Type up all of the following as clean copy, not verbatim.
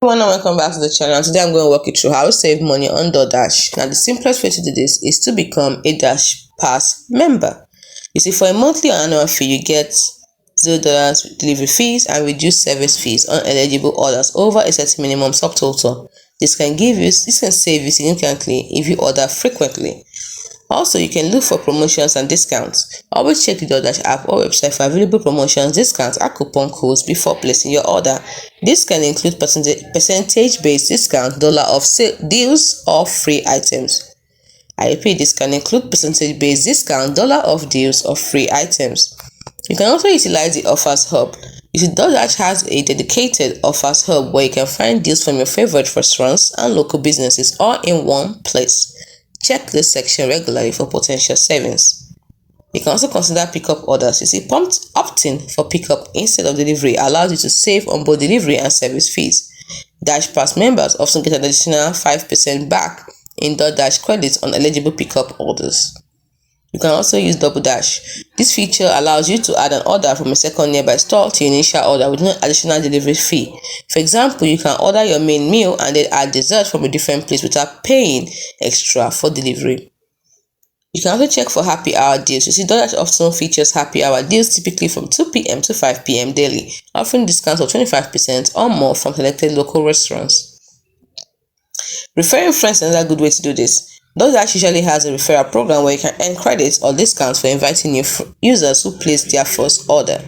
Everyone, and welcome back to the channel. Today I'm going to walk you through how to save money on Dooordash. Now, the simplest way to do this is to become a Dash Pass member. You see, for a monthly or annual fee, you get $0 delivery fees and reduced service fees on eligible orders over a certain minimum subtotal. This can save you significantly if you order frequently. Also, you can look for promotions and discounts. Always check the Dooordash app or website for available promotions, discounts, and coupon codes before placing your order. This can include percentage-based discounts, dollar off deals, or free items. I repeat, this can include percentage-based discount, dollar off deals, or free items. You can also utilize the Offers Hub. You see, Dooordash has a dedicated Offers Hub where you can find deals from your favorite restaurants and local businesses all in one place. Check this section regularly for potential savings. You can also consider pickup orders. You see, opting for pickup instead of delivery allows you to save on both delivery and service fees. Dash Pass members often get an additional 5% back in Dooordash credits on eligible pickup orders. You can also use Double Dash. This feature allows you to add an order from a second nearby store to your initial order with no additional delivery fee. For example, you can order your main meal and then add dessert from a different place without paying extra for delivery. You can also check for happy hour deals. You see, Dooordash often features happy hour deals typically from 2 p.m. to 5 p.m. daily, offering discounts of 25% or more from selected local restaurants. Referring friends is another good way to do this. Dooordash usually has a referral program where you can earn credits or discounts for inviting new users who place their first order.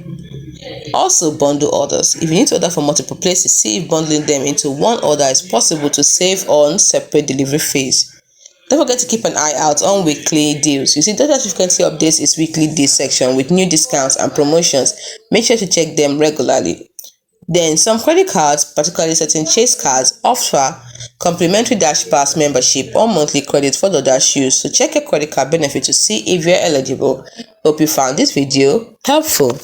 Also, bundle orders. If you need to order from multiple places, see if bundling them into one order is possible to save on separate delivery fees. Don't forget to keep an eye out on weekly deals. You see, Dooordash frequently updates its weekly deals section with new discounts and promotions. Make sure to check them regularly. Then, some credit cards, particularly certain Chase cards, offer complimentary Dash Pass membership or monthly credit for Dooordash use. So check your credit card benefit to see if you're eligible. Hope you found this video helpful.